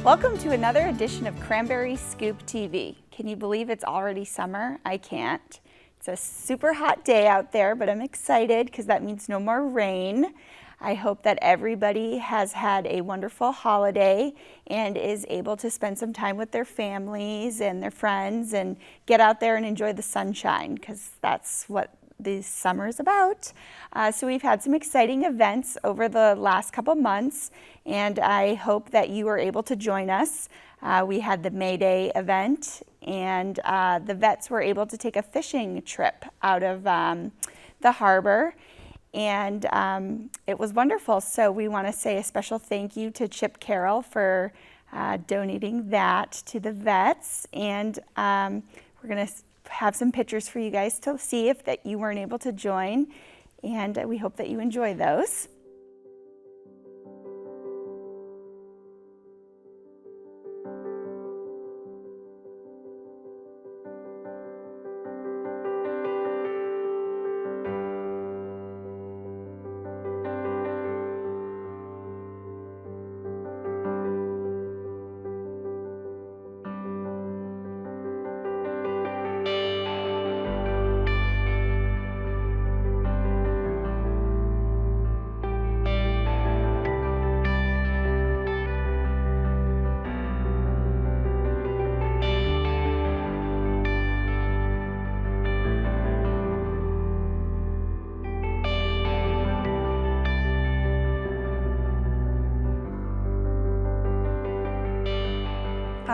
Welcome to another edition of Cranberry Scoop TV. Can you believe it's already summer? I can't. It's a super hot day out there, but I'm excited because that means no more rain. I hope that everybody has had a wonderful holiday and is able to spend some time with their families and their friends and get out there and enjoy the sunshine, because that's what the summer is about. So we've had some exciting events over the last couple months, and I hope that you were able to join us. We had the May Day event, and the vets were able to take a fishing trip out of the harbor, and it was wonderful. So we want to say a special thank you to Chip Carroll for donating that to the vets, and we're going to have some pictures for you guys to see if that you weren't able to join, and we hope that you enjoy those.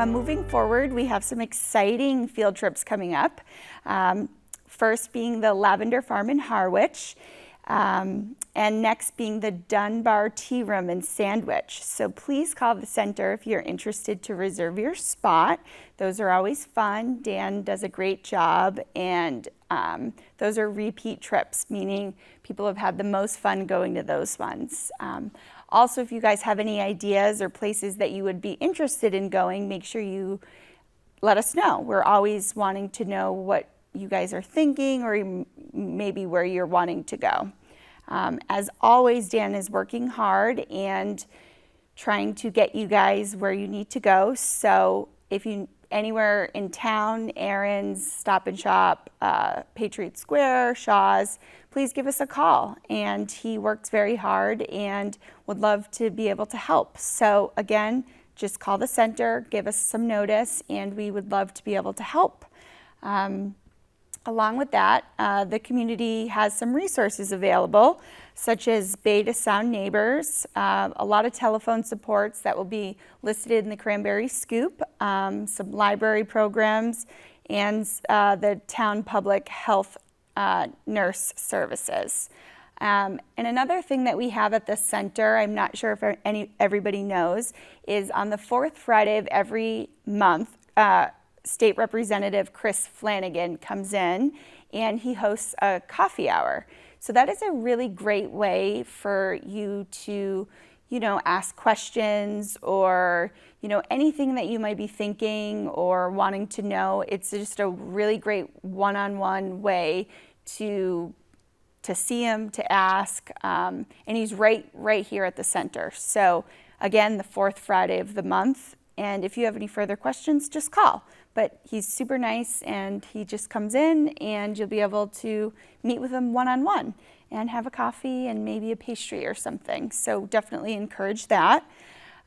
Moving forward, we have some exciting field trips coming up. First being the Lavender Farm in Harwich, and next being the Dunbar Tea Room in Sandwich. So please call the center if you're interested to reserve your spot. Those are always fun. Dan does a great job, and those are repeat trips, meaning people have had the most fun going to those ones. Also, if you guys have any ideas or places that you would be interested in going, make sure you let us know. We're always wanting to know what you guys are thinking, or maybe where you're wanting to go. As always, Dan is working hard and trying to get you guys where you need to go. So if you anywhere in town, errands, Stop and Shop, Patriot Square, Shaw's, please give us a call. And he works very hard and would love to be able to help. So again, just call the center, give us some notice, and we would love to be able to help. Along with that, the community has some resources available, such as Bay to Sound Neighbors, a lot of telephone supports that will be listed in the Cranberry Scoop, some library programs, and the town public health nurse services. And another thing that we have at the center, I'm not sure if everybody knows, is on the fourth Friday of every month, State Representative Chris Flanagan comes in and he hosts a coffee hour. So that is a really great way for you to, ask questions or, anything that you might be thinking or wanting to know. It's just a really great one-on-one way to see him, to ask, and he's right here at the center. So again, the fourth Friday of the month, and if you have any further questions, just call. But he's super nice, and he just comes in, and you'll be able to meet with him one-on-one and have a coffee and maybe a pastry or something. So definitely encourage that.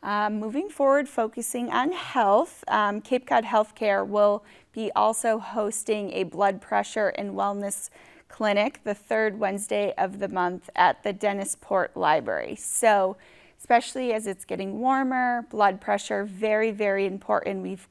Moving forward, focusing on health, Cape Cod Healthcare will be also hosting a blood pressure and wellness clinic the third Wednesday of the month at the Dennisport Library. So especially as it's getting warmer, blood pressure, very, very important. We've,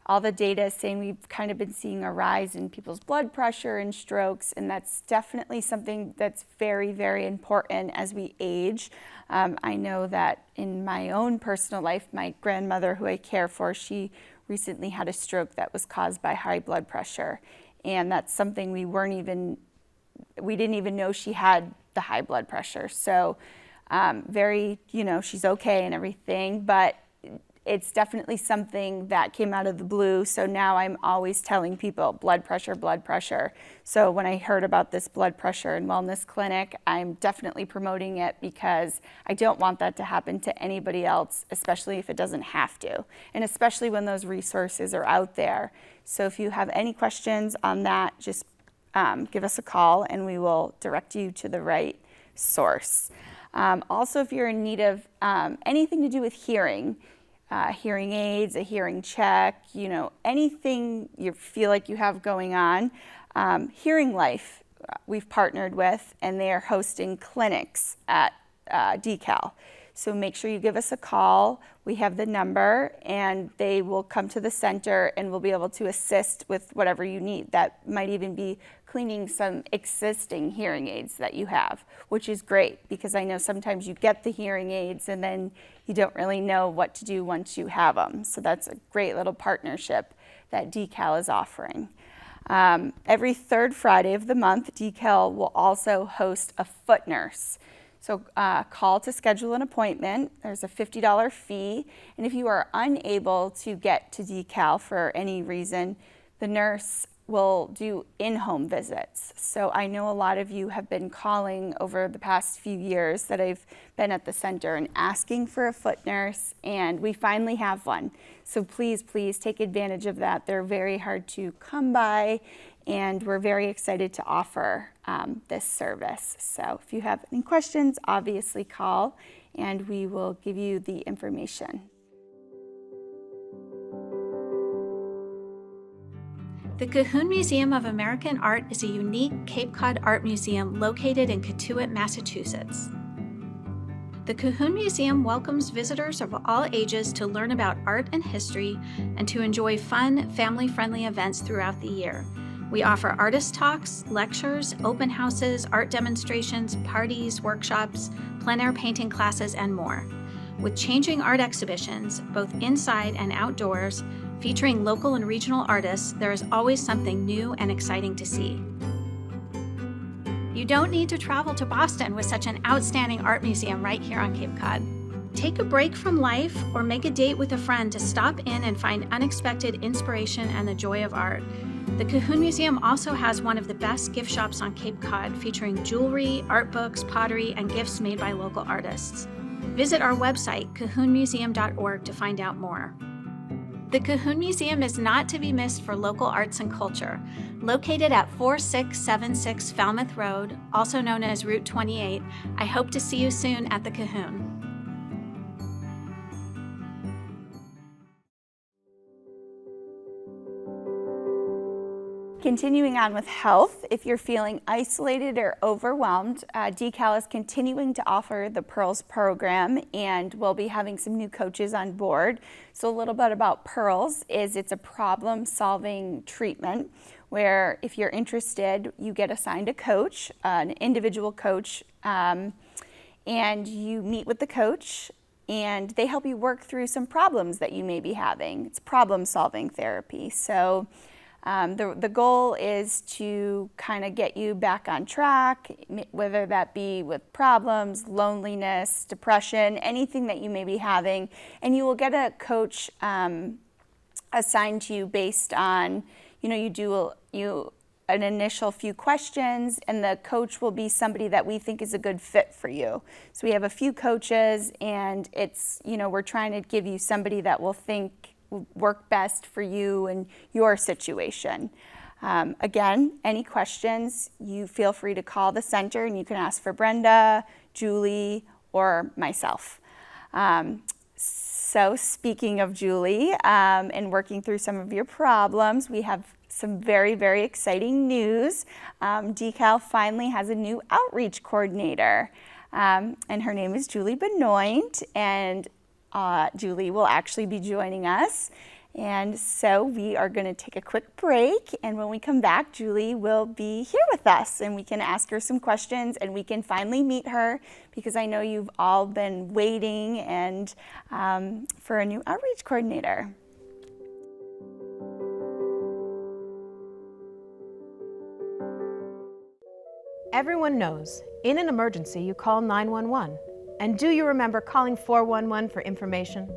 all the data is saying we've kind of been seeing a rise in people's blood pressure and strokes, and that's definitely something that's very, very important as we age. I know that in my own personal life, my grandmother, who I care for, she recently had a stroke that was caused by high blood pressure, and that's something we didn't even know she had the high blood pressure. So she's okay and everything, but it's definitely something that came out of the blue. So now I'm always telling people blood pressure, blood pressure. So when I heard about this blood pressure and wellness clinic, I'm definitely promoting it because I don't want that to happen to anybody else, especially if it doesn't have to, and especially when those resources are out there. So if you have any questions on that, just give us a call and we will direct you to the right source. Also, if you're in need of anything to do with hearing aids, a hearing check, anything you feel like you have going on, Hearing Life we've partnered with, and they are hosting clinics at DeKalb. So make sure you give us a call. We have the number, and they will come to the center and will be able to assist with whatever you need. That might even be cleaning some existing hearing aids that you have, which is great because I know sometimes you get the hearing aids and then you don't really know what to do once you have them. So that's a great little partnership that DeKalb is offering. Every third Friday of the month, DeKalb will also host a foot nurse. So call to schedule an appointment. There's a $50 fee. And if you are unable to get to DeKalb for any reason, the nurse will do in-home visits. So I know a lot of you have been calling over the past few years that I've been at the center and asking for a foot nurse, and we finally have one. So please, please take advantage of that. They're very hard to come by, and we're very excited to offer this service. So if you have any questions, obviously call, and we will give you the information. The Cahoon Museum of American Art is a unique Cape Cod art museum located in Cotuit, Massachusetts. The Cahoon Museum welcomes visitors of all ages to learn about art and history and to enjoy fun, family-friendly events throughout the year. We offer artist talks, lectures, open houses, art demonstrations, parties, workshops, plein air painting classes, and more. With changing art exhibitions, both inside and outdoors, featuring local and regional artists, there is always something new and exciting to see. You don't need to travel to Boston with such an outstanding art museum right here on Cape Cod. Take a break from life or make a date with a friend to stop in and find unexpected inspiration and the joy of art. The Cahoon Museum also has one of the best gift shops on Cape Cod, featuring jewelry, art books, pottery, and gifts made by local artists. Visit our website, cahoonmuseum.org, to find out more. The Cahoon Museum is not to be missed for local arts and culture. Located at 4676 Falmouth Road, also known as Route 28, I hope to see you soon at the Cahoon. Continuing on with health, if you're feeling isolated or overwhelmed, DeKalb is continuing to offer the Pearls program, and we'll be having some new coaches on board. So a little bit about Pearls is it's a problem-solving treatment where if you're interested, you get assigned a coach, an individual coach, and you meet with the coach and they help you work through some problems that you may be having. It's problem-solving therapy. So the goal is to kind of get you back on track, whether that be with problems, loneliness, depression, anything that you may be having. And you will get a coach assigned to you based on, you do an initial few questions, and the coach will be somebody that we think is a good fit for you. So we have a few coaches, and it's, we're trying to give you somebody that will work best for you and your situation. Again, any questions, you feel free to call the center and you can ask for Brenda, Julie, or myself. So speaking of Julie and working through some of your problems, we have some very, very exciting news. DeKalb finally has a new outreach coordinator, and her name is Julie Benoit, and Julie will actually be joining us. And so we are going to take a quick break, and when we come back, Julie will be here with us and we can ask her some questions and we can finally meet her, because I know you've all been waiting and for a new outreach coordinator. Everyone knows, in an emergency, you call 911. And do you remember calling 411 for information?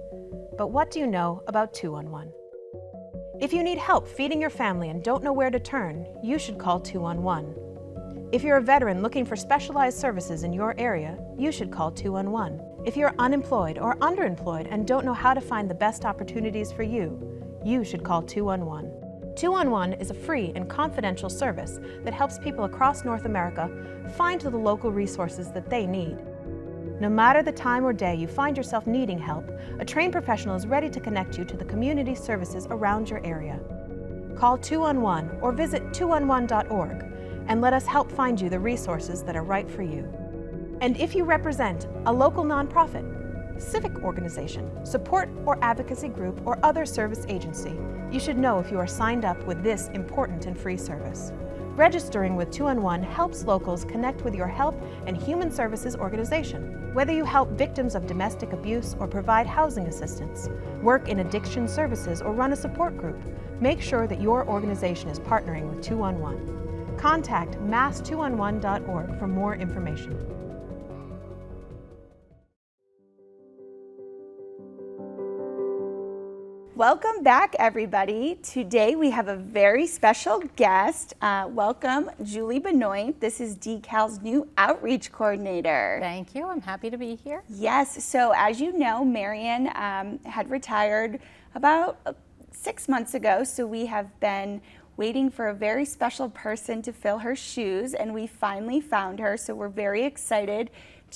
But what do you know about 211? If you need help feeding your family and don't know where to turn, you should call 211. If you're a veteran looking for specialized services in your area, you should call 211. If you're unemployed or underemployed and don't know how to find the best opportunities for you, you should call 211. 211 is a free and confidential service that helps people across North America find the local resources that they need. No matter the time or day you find yourself needing help, a trained professional is ready to connect you to the community services around your area. Call 211 or visit 211.org and let us help find you the resources that are right for you. And if you represent a local nonprofit, civic organization, support or advocacy group, or other service agency, you should know if you are signed up with this important and free service. Registering with 211 helps locals connect with your health and human services organization. Whether you help victims of domestic abuse or provide housing assistance, work in addiction services, or run a support group, make sure that your organization is partnering with 211. Contact mass211.org for more information. Welcome back, everybody. Today we have a very special guest. Welcome, Julie Benoit. This is DeCal's new outreach coordinator. Thank you. I'm happy to be here. Yes. So as you know, Marion had retired about 6 months ago. So we have been waiting for a very special person to fill her shoes, and we finally found her. So we're very excited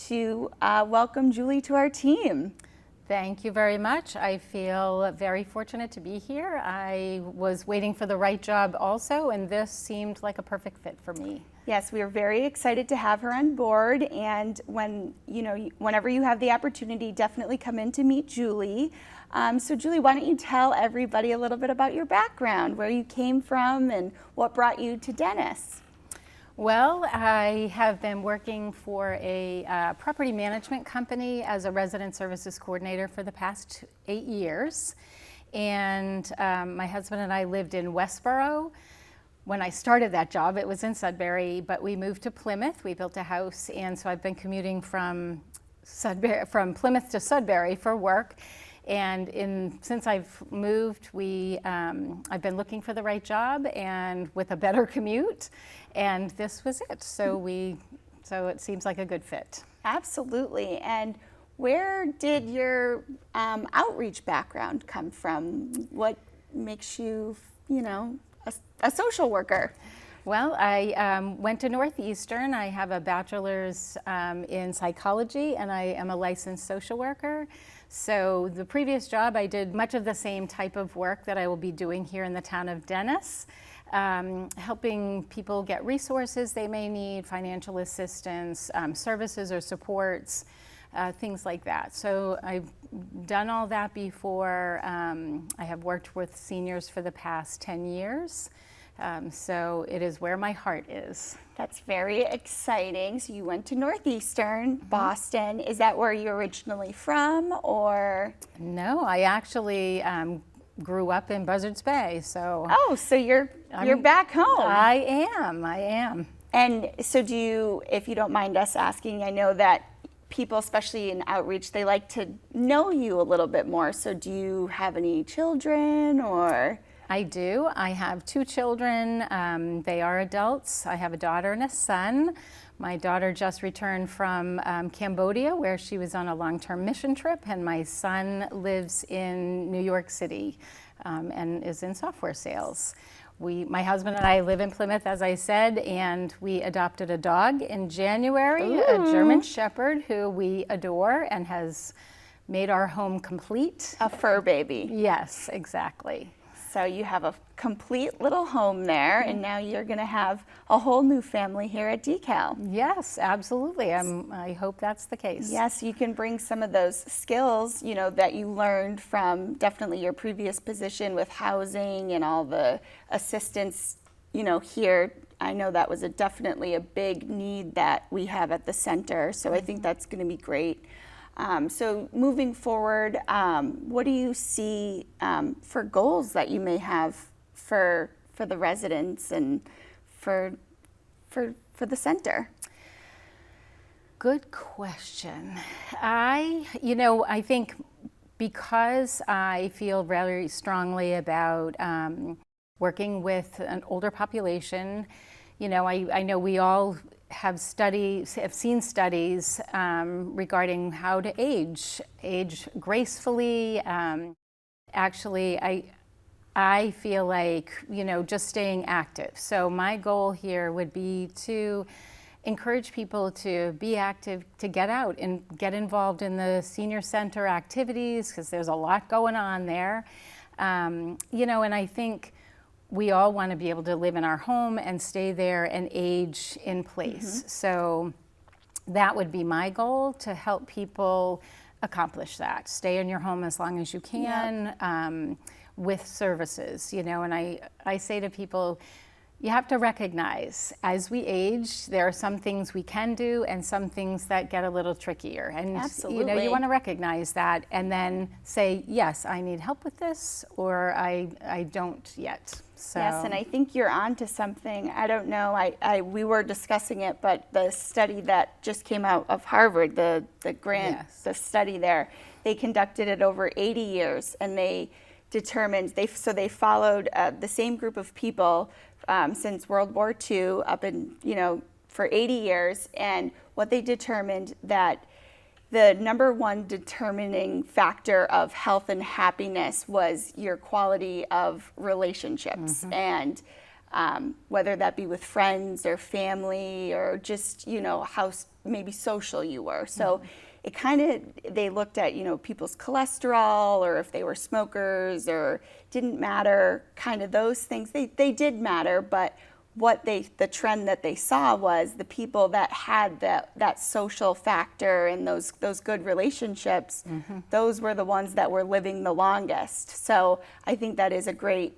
to welcome Julie to our team. Thank you very much. I feel very fortunate to be here. I was waiting for the right job also, and this seemed like a perfect fit for me. Yes, we are very excited to have her on board, and whenever you have the opportunity, definitely come in to meet Julie. So Julie, why don't you tell everybody a little bit about your background, where you came from, and what brought you to Dennis? Well, I have been working for a property management company as a resident services coordinator for the past 8 years. And my husband and I lived in Westboro. When I started that job, it was in Sudbury, but we moved to Plymouth. We built a house, and so I've been commuting from Plymouth to Sudbury for work. And since I've moved, I've been looking for the right job and with a better commute, and this was it. So it seems like a good fit. Absolutely. And where did your outreach background come from? What makes you, a social worker? Well, I went to Northeastern. I have a bachelor's in psychology, and I am a licensed social worker. So the previous job, I did much of the same type of work that I will be doing here in the town of Dennis, helping people get resources they may need, financial assistance, services or supports, things like that. So I've done all that before. I have worked with seniors for the past 10 years. So it is where my heart is. That's very exciting. So you went to Northeastern, Boston. Is that where you're originally from, or? No, I actually grew up in Buzzards Bay. So so you're back home. I am. And so do you, if you don't mind us asking, I know that people, especially in outreach, they like to know you a little bit more. So do you have any children, or? I do. I have 2 children. They are adults. I have a daughter and a son. My daughter just returned from Cambodia, where she was on a long-term mission trip, and my son lives in New York City and is in software sales. My husband and I live in Plymouth, as I said, and we adopted a dog in January, a German Shepherd who we adore and has made our home complete. A fur baby. Yes, exactly. So you have a complete little home there, and now you're going to have a whole new family here at DeCal. Yes, absolutely. I hope that's the case. Yes, you can bring some of those skills, that you learned from definitely your previous position with housing and all the assistance, here. I know that was definitely a big need that we have at the center, so I think that's going to be great. So moving forward, what do you see for goals that you may have for the residents and for the center? Good question. I think Because I feel very strongly about working with an older population, you know, I know we all have seen studies regarding how to age gracefully. Actually, I feel like, you know, just staying active. So my goal here would be to encourage people to be active, to get out and get involved in the senior center activities, because there's a lot going on there. You know, and I think we all want to be able to live in our home and stay there and age in place. So that would be my goal, to help people accomplish that. Stay in your home as long as you can, with services, you know, and I say to people, you have to recognize as we age, there are some things we can do and some things that get a little trickier. And you know, you want to recognize that and then say, yes, I need help with this, or I don't yet. So. Yes, and I think you're onto something. I don't know, we were discussing it, but the study that just came out of Harvard, the grant, the study there, they conducted it over 80 years, and they determined, they followed the same group of people since World War II up in, you know, for 80 years, and what they determined that the number one determining factor of health and happiness was your quality of relationships, and whether that be with friends or family or just, you know, how maybe social you were. So it kind of, they looked at, you know, people's cholesterol, or if they were smokers, or didn't matter, kind of those things. They did matter, but the trend that they saw was the people that had that social factor and those good relationships, those were the ones that were living the longest. So I think that is a great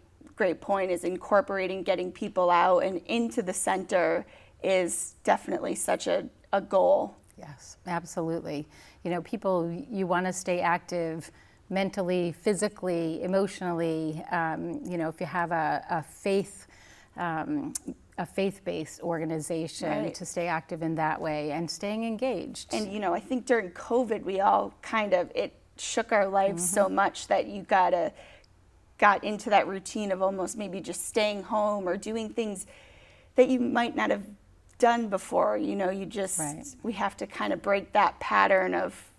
point, is incorporating, getting people out and into the center is definitely such a goal. Yes, absolutely. You know, people, you want to stay active mentally, physically, emotionally. You know, if you have a faith-based organization, to stay active in that way and staying engaged. And, you know, I think during COVID, we all it shook our lives so much that you got into that routine of almost maybe just staying home or doing things that you might not have done before. You know, you just, we have to kind of break that pattern of,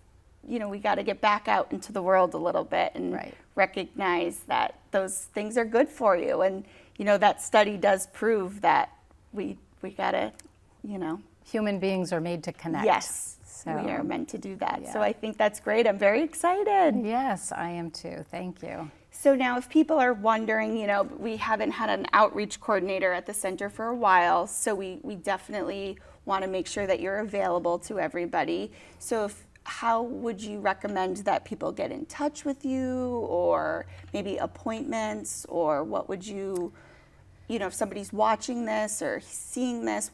you know, we got to get back out into the world a little bit and recognize that those things are good for you. And, you know, that study does prove that we got to, you know. Human beings are made to connect. Yes, so we are meant to do that. So I think that's great. I'm very excited. Yes, I am too. Thank you. So now if people are wondering, you know, we haven't had an outreach coordinator at the center for a while, so we definitely want to make sure that you're available to everybody. So how would you recommend that people get in touch with you, or maybe appointments, or what would you, you know, if somebody's watching this or seeing this,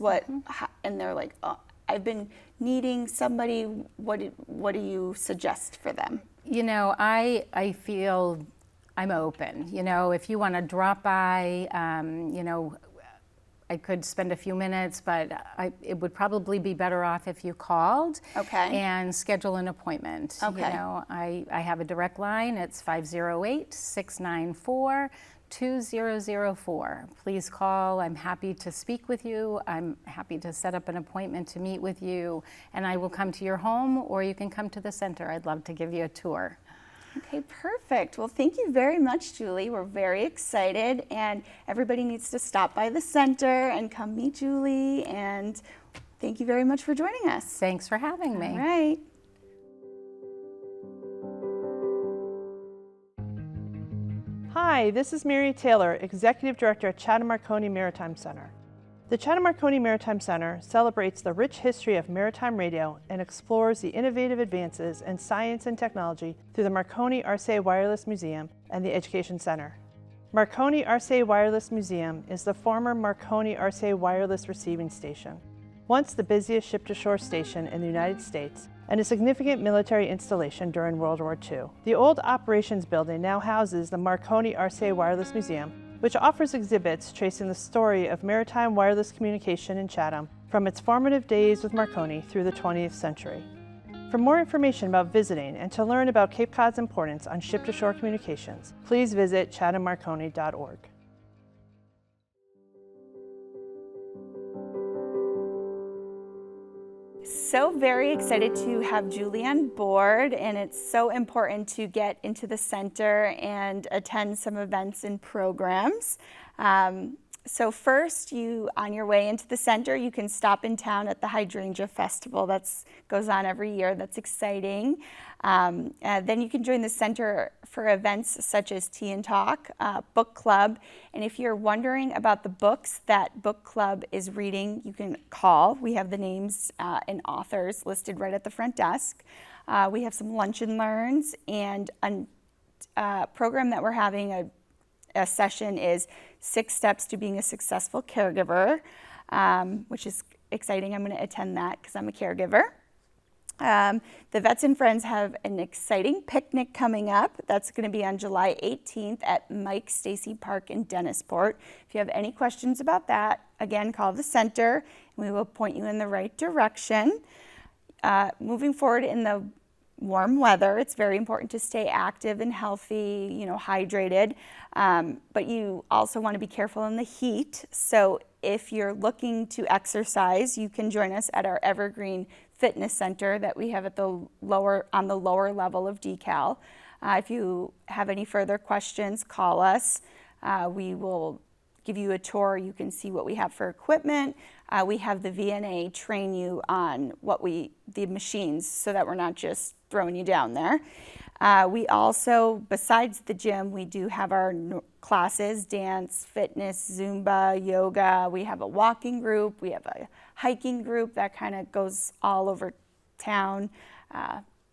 and they're like, oh, I've been needing somebody, what do you suggest for them? You know, I feel I'm open. You know, if you want to drop by, you know, I could spend a few minutes, but it would probably be better off if you called and schedule an appointment. You know, I have a direct line. It's 508-694-2004. Please call. I'm happy to speak with you. I'm happy to set up an appointment to meet with you, and I will come to your home, or you can come to the center. I'd love to give you a tour. Okay, perfect. Well, thank you very much, Julie. We're very excited, and everybody needs to stop by the center and come meet Julie, and thank you very much for joining us. Thanks for having me. All right. Hi, this is Mary Taylor, Executive Director at Chatham-Marconi Maritime Center. The Chatham-Marconi Maritime Center celebrates the rich history of maritime radio and explores the innovative advances in science and technology through the Marconi RCA Wireless Museum and the Education Center. Marconi RCA Wireless Museum is the former Marconi RCA Wireless Receiving Station, once the busiest ship-to-shore station in the United States and a significant military installation during World War II. The old operations building now houses the Marconi RCA Wireless Museum, which offers exhibits tracing the story of maritime wireless communication in Chatham from its formative days with Marconi through the 20th century. For more information about visiting and to learn about Cape Cod's importance on ship-to-shore communications, please visit chathammarconi.org. So very excited to have Julie on board, and it's so important to get into the center and attend some events and programs. So first, on your way into the center, you can stop in town at the Hydrangea Festival. That goes on every year. That's exciting. Then you can join the center for events such as Tea and Talk, Book Club. And if you're wondering about the books that Book Club is reading, you can call. We have the names and authors listed right at the front desk. We have some lunch and learns, and a program that we're having a session is 6 Steps to Being a Successful Caregiver, which is exciting. I'm going to attend that because I'm a caregiver. The Vets and Friends have an exciting picnic coming up. That's going to be on July 18th at Mike Stacy Park in Dennisport. If you have any questions about that, again, call the center and we will point you in the right direction. Moving forward in the warm weather, it's very important to stay active and healthy, hydrated, but you also want to be careful in the heat. So if you're looking to exercise, you can join us at our Evergreen Fitness Center that we have on the lower level of DeKalb. If you have any further questions, call us. We will give you a tour. You can see what we have for equipment. We have the VNA train you on the machines so that we're not just throwing you down there. We also, besides the gym, we do have our classes, dance, fitness, Zumba, yoga. We have a walking group. We have a hiking group that kind of goes all over town.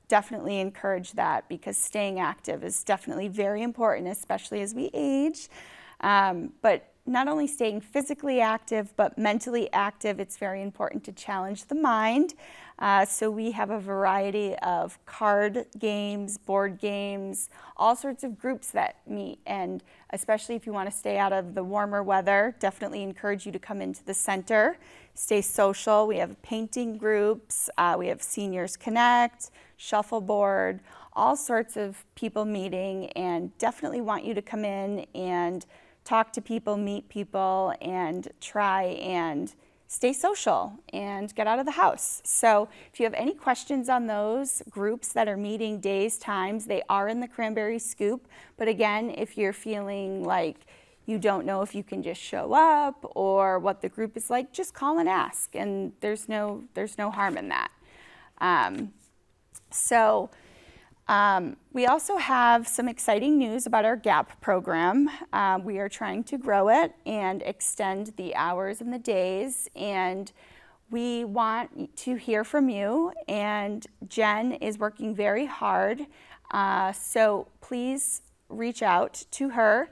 Definitely encourage that because staying active is definitely very important, especially as we age. But not only staying physically active, but mentally active, it's very important to challenge the mind. So we have a variety of card games, board games, all sorts of groups that meet. And especially if you want to stay out of the warmer weather, definitely encourage you to come into the center. Stay social. We have painting groups. We have Seniors Connect, shuffleboard, all sorts of people meeting, and definitely want you to come in and talk to people, meet people, and try and stay social and get out of the house. So if you have any questions on those groups that are meeting days, times, they are in the Cranberry Scoop. But again, if you're feeling like you don't know if you can just show up or what the group is like, just call and ask, and there's no harm in that. We also have some exciting news about our GAP program. We are trying to grow it and extend the hours and the days, and we want to hear from you, and Jen is working very hard. So please reach out to her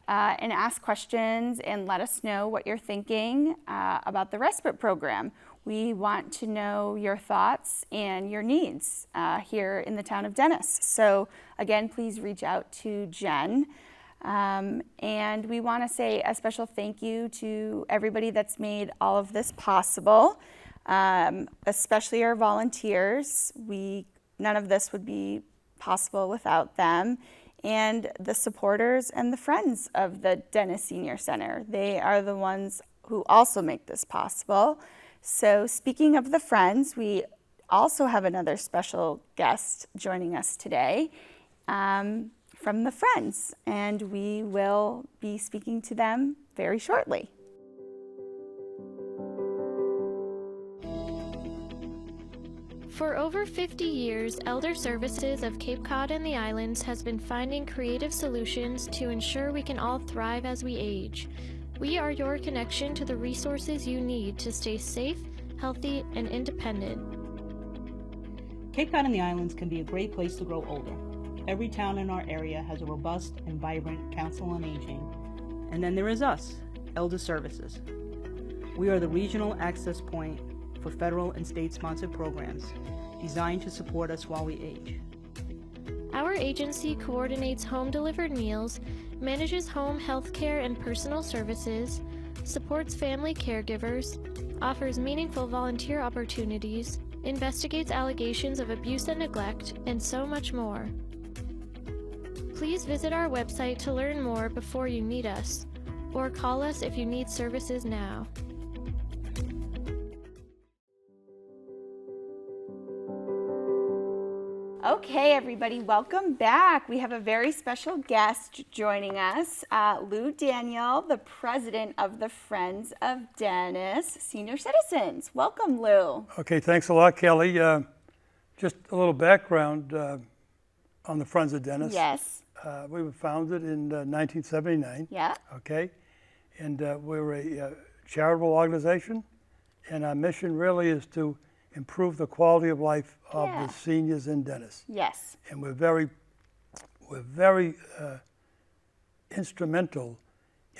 and ask questions and let us know what you're thinking about the respite program. We want to know your thoughts and your needs here in the town of Dennis. So again, please reach out to Jen. And we want to say a special thank you to everybody that's made all of this possible, especially our volunteers. None of this would be possible without them. And the supporters and the friends of the Dennis Senior Center. They are the ones who also make this possible. So speaking of the friends, we also have another special guest joining us today from the Friends, and we will be speaking to them very shortly. For over 50 years, Elder Services of Cape Cod and the Islands has been finding creative solutions to ensure we can all thrive as we age. We are your connection to the resources you need to stay safe, healthy, and independent. Cape Cod and the Islands can be a great place to grow older. Every town in our area has a robust and vibrant Council on Aging. And then there is us, Elder Services. We are the regional access point for federal and state-sponsored programs designed to support us while we age. Our agency coordinates home-delivered meals, manages home health care and personal services, supports family caregivers, offers meaningful volunteer opportunities, investigates allegations of abuse and neglect, and so much more. Please visit our website to learn more before you need us, or call us if you need services now. Okay, everybody, welcome back. We have a very special guest joining us, Lou Daniel, the president of the Friends of Dennis Senior Citizens. Welcome, Lou. Okay, thanks a lot, Kelly. Just a little background on the Friends of Dennis. Yes. We were founded in 1979. Yeah. Okay, and we're a charitable organization, and our mission really is to improve the quality of life of the seniors in Dennis. Yes. And we're very instrumental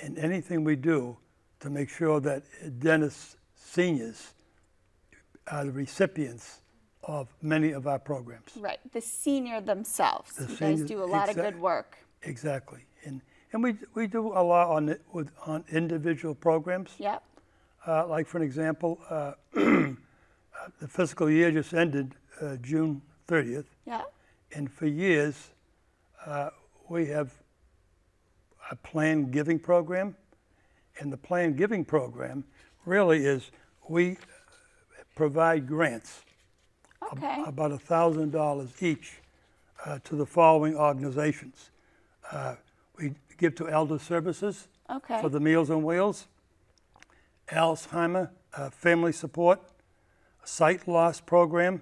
in anything we do to make sure that Dennis seniors are the recipients of many of our programs. Right, the senior themselves. The You guys seniors, do a lot of good work. Exactly, and we do a lot on individual programs. Yep. Like for an example, the fiscal year just ended June 30th, Yeah. and for years we have a planned giving program, and the planned giving program really is we provide grants, Okay. about $1,000 each, to the following organizations. We give to Elder Services Okay. for the Meals on Wheels, Alzheimer Family Support, Sight Loss Program,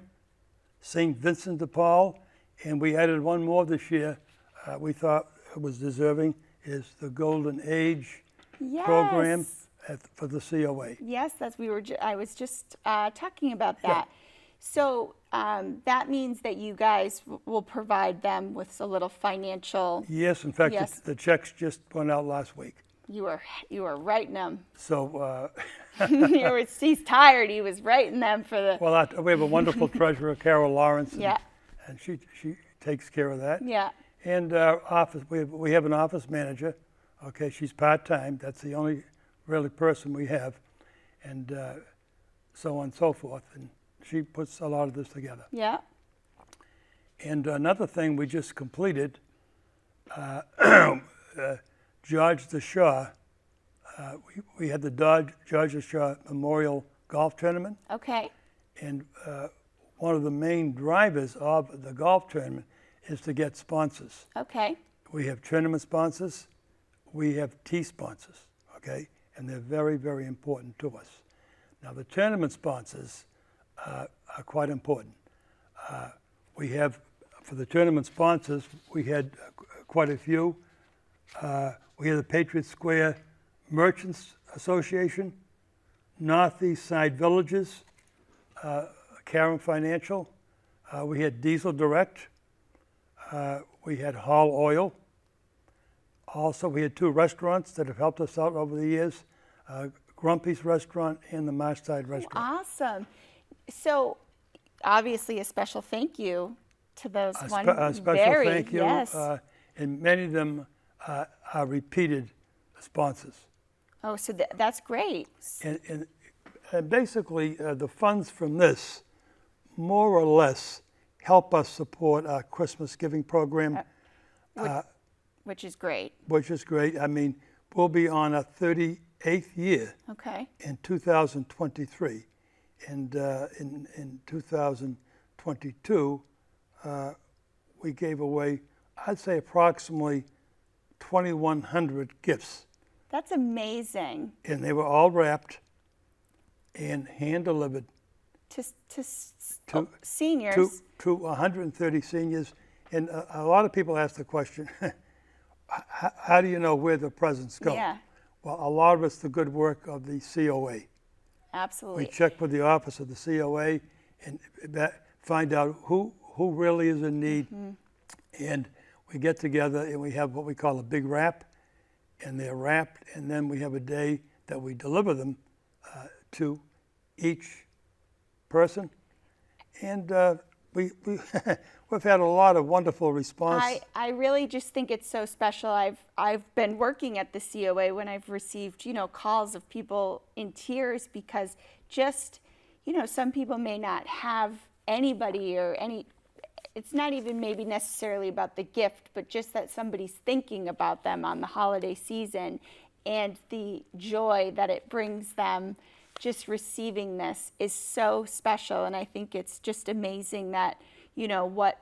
St. Vincent de Paul, and we added one more this year we thought was deserving, is the Golden Age program for the COA. Yes, I was just talking about that. So that means that you guys will provide them with a little financial. Yes, in fact, Yes. the checks just went out last week. You were writing them. So, He's tired. He was writing them for the. well, we have a wonderful treasurer, Carol Lawrence, and she takes care of that. Yeah. And office, we have an office manager. Okay, she's part-time. That's the only really person we have, and so on and so forth. And she puts a lot of this together. Yeah. And another thing we just completed, George the Shaw. We had the George the Shaw Memorial Golf Tournament, Okay. and one of the main drivers of the golf tournament is to get sponsors. Okay. We have tournament sponsors, we have tee sponsors, okay? And they're very, very important to us. Now, the tournament sponsors are quite important. We have, for the tournament sponsors, we had quite a few. We had the Patriot Square Merchants Association, Northeast Side Villages, Karen Financial. We had Diesel Direct. We had Hall Oil. Also, we had two restaurants that have helped us out over the years, Grumpy's Restaurant and the Marshside Restaurant. Awesome. So, obviously, a special thank you to those A one. special thank you. Yes. And many of them are repeated sponsors. Oh, so that's great. And basically, the funds from this more or less help us support our Christmas giving program. Which is great. Which is great. I mean, we'll be on our 38th year Okay. in 2023. And in 2022, we gave away, I'd say, approximately 2,100 gifts. That's amazing. And they were all wrapped and hand-delivered To to seniors. to 130 seniors. And a lot of people ask the question, how do you know where the presents go? Yeah. Well, a lot of it's the good work of the COA. Absolutely. We check with the office of the COA and find out who really is in need. Mm-hmm. And we get together and we have what we call a big wrap, and they're wrapped, and then we have a day that we deliver them to each person. And we've had a lot of wonderful response. I really just think it's so special. I've been working at the COA when I've received, calls of people in tears because just, you know, some people may not have anybody or any, it's not even maybe necessarily about the gift, but just that somebody's thinking about them on the holiday season, and the joy that it brings them just receiving this is so special. And I think it's just amazing that, you know, what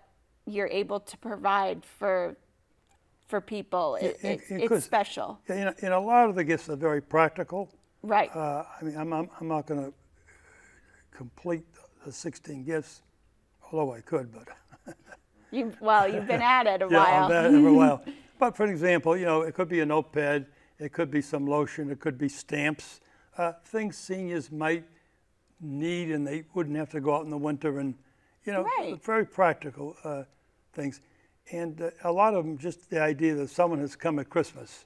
you're able to provide for people. It's special. Yeah, and a lot of the gifts are very practical. Right. I mean, I'm not going to complete the 16 gifts, although I could, but. You've been at it a Yeah, while. I've had it for a while. But for example, you know, it could be a notepad, it could be some lotion, it could be stamps, things seniors might need and they wouldn't have to go out in the winter, and, you know, Right. very practical things. And a lot of them, just the idea that someone has come at Christmas,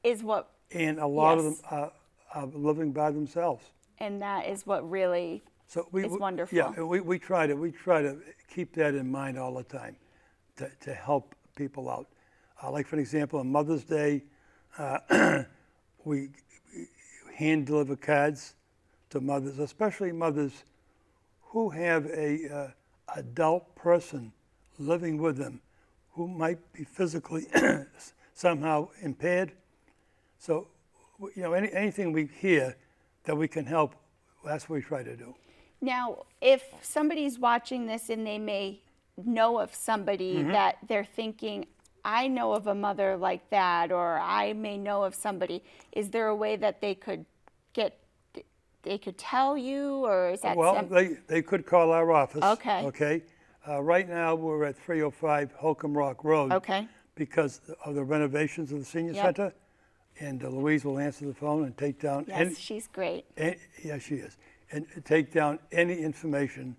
Is what, and a lot Yes. of them are living by themselves. and that is what really So is wonderful. Yeah, and we try to keep that in mind all the time, to help people out. Like for example, on Mother's Day, we hand deliver cards to mothers, especially mothers who have a adult person living with them who might be physically somehow impaired. So, you know, anything we hear that we can help, that's what we try to do. Now, if somebody's watching this and they may know of somebody that they're thinking, I know of a mother like that, or I may know of somebody, is there a way that they could tell you, or is that Well, they could call our office. Okay. Okay. Right now, we're at 305 Holcomb Rock Road. Okay. Because of the renovations of the senior Yep. center. And Louise will answer the phone and take down any. Yes, she's great. Yeah, she is. And take down any information,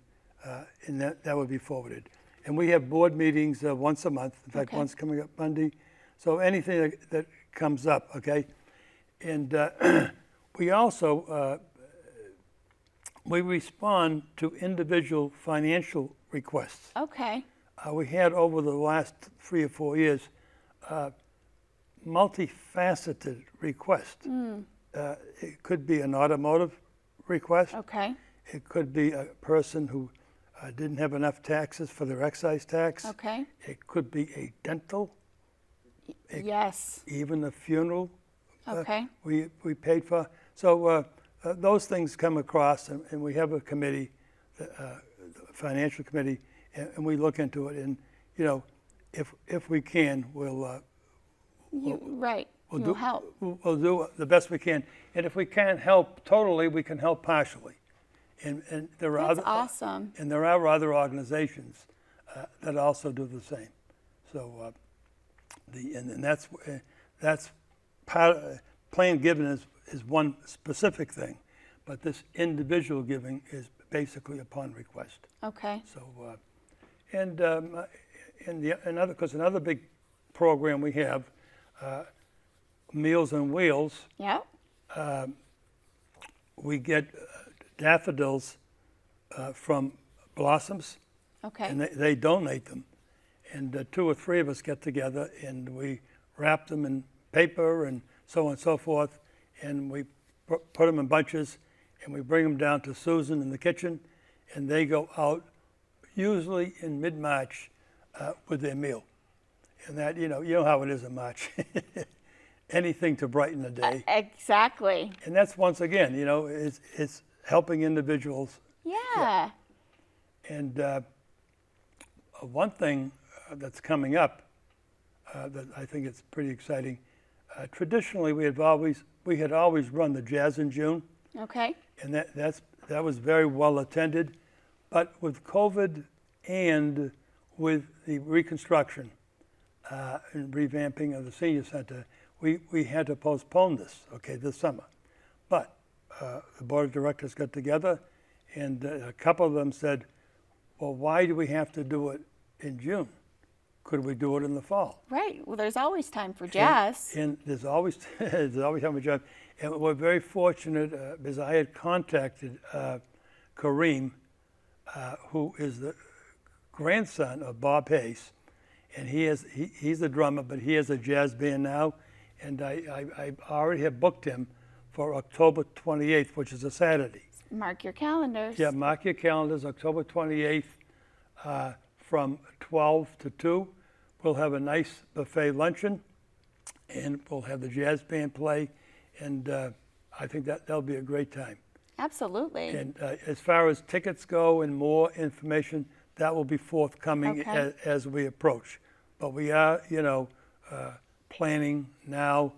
and that would be forwarded. And we have board meetings once a month. In fact, Okay. one's coming up Monday. So anything that comes up, okay? And we also, we respond to individual financial requests. Okay. We had over the last 3 or 4 years, multifaceted requests. It could be an automotive request. Okay. It could be a person who didn't have enough taxes for their excise tax. Okay. It could be a dental, Yes. even a funeral Okay. we paid for. So those things come across, and we have a committee, the financial committee, and we look into it. And, you know, if we can, we'll Right. We'll You'll do, help. We'll do the best we can, and if we can't help totally, we can help partially. And there are That's awesome. And there are other organizations that also do the same. So and that's part of, planned giving is one specific thing, but this individual giving is basically upon request. Okay. So another big program we have. Meals on Wheels, Yep. we get daffodils from Blossoms, Okay. and they donate them. And 2 or 3 of us get together, and we wrap them in paper and so on and so forth, and we put them in bunches, and we bring them down to Susan in the kitchen, and they go out, usually in mid-March, with their meal. And that, you know how it is in March. Anything to brighten the day. Exactly. And that's, once again, you know, it's helping individuals. Yeah. And one thing that's coming up that I think it's pretty exciting. Traditionally, we had always run the Jazz in June, Okay. and that was very well attended. But with COVID and with the reconstruction and revamping of the senior center, we had to postpone this, this summer. But the board of directors got together, and a couple of them said, well, why do we have to do it in June? Could we do it in the fall? Right. Well, there's always time for jazz. And there's always time for jazz. And we're very fortunate because I had contacted Kareem, who is the grandson of Bob Hayes, and he's the drummer, but he has a jazz band now, and I already have booked him for October 28th, which is a Saturday. Mark your calendars. Yeah, mark your calendars, October 28th, from 12 to 2. We'll have a nice buffet luncheon, and we'll have the jazz band play, and I think that'll be a great time. Absolutely. And as far as tickets go and more information, that will be forthcoming Okay. as we approach. But we are, planning now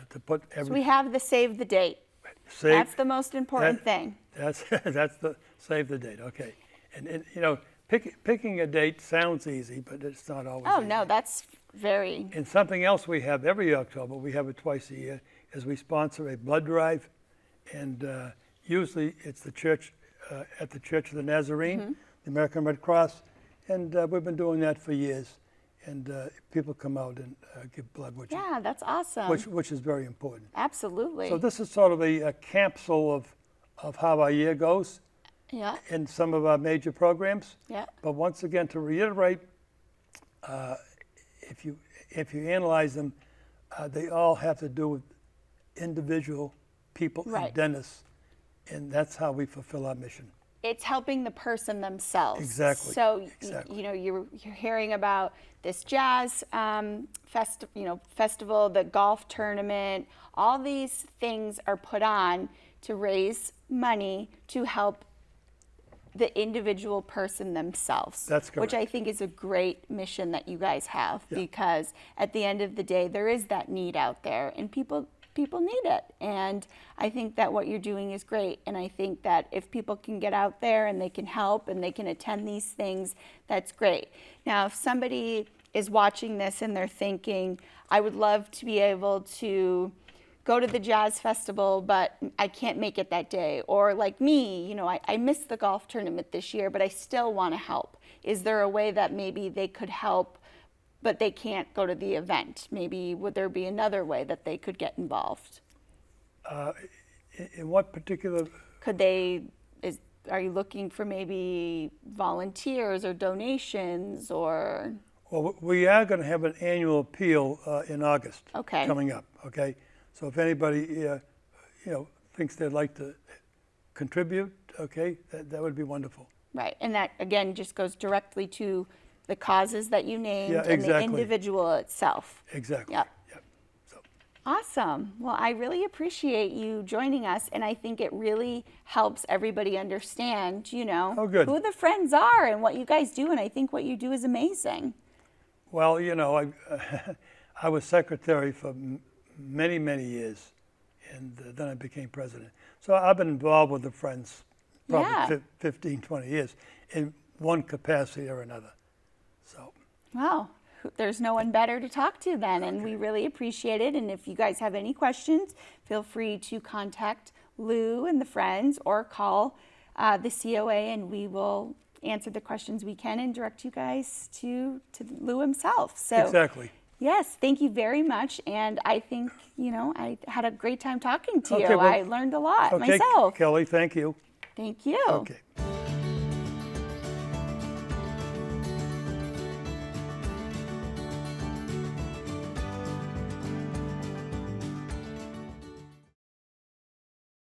to put So we everything. have the save the date. That's the most important thing. That's the save the date. Okay, and picking a date sounds easy, but it's not always. Oh, easy. no, that's very, And something else we have every October, we have it twice a year, is we sponsor a blood drive, and usually it's the church at the Church of the Nazarene, the American Red Cross, and we've been doing that for years. And people come out and give blood, yeah, that's awesome. which is very important. Absolutely. So this is sort of a capsule of how our year goes Yeah, in some of our major programs. yeah, But once again, to reiterate, if you analyze them, they all have to do with individual people Right. and dentists, and that's how we fulfill our mission. it's helping the person themselves. Exactly, So, exactly. you're hearing about this jazz festival, the golf tournament, all these things are put on to raise money to help the individual person themselves. That's Which I correct. think is a great mission that you guys have, because at the end of the day, there is that need out there, and people need it. And I think that what you're doing is great. And I think that if people can get out there and they can help and they can attend these things, that's great. Now, if somebody is watching this and they're thinking, I would love to be able to go to the jazz festival, but I can't make it that day. Or like me, I missed the golf tournament this year, but I still want to help. Is there a way that maybe they could help, but they can't go to the event? Maybe would there be another way that they could get involved? In what particular? Are you looking for maybe volunteers or donations or? Well, we are going to have an annual appeal in August. Okay. Coming up. Okay. So if anybody, thinks they'd like to contribute, okay, that would be wonderful. Right, and that again just goes directly to the causes that you named Yeah, and the exactly. individual itself. Exactly. Yep. Yep. So. Awesome. Well, I really appreciate you joining us, and I think it really helps everybody understand, Oh, good. who the friends are and what you guys do, and I think what you do is amazing. Well, I was secretary for many, many years, and then I became president. So I've been involved with the Friends probably Yeah. 15, 20 years in one capacity or another. So, Wow, there's no one better to talk to then, and we really appreciate it. And if you guys have any questions, feel free to contact Lou and the Friends or call the COA, and we will answer the questions we can and direct you guys to Lou himself. So, exactly. yes, thank you very much. And I think, I had a great time talking to Okay, you. well- I learned a lot Okay, myself. Kelly, thank you. Thank you. Okay.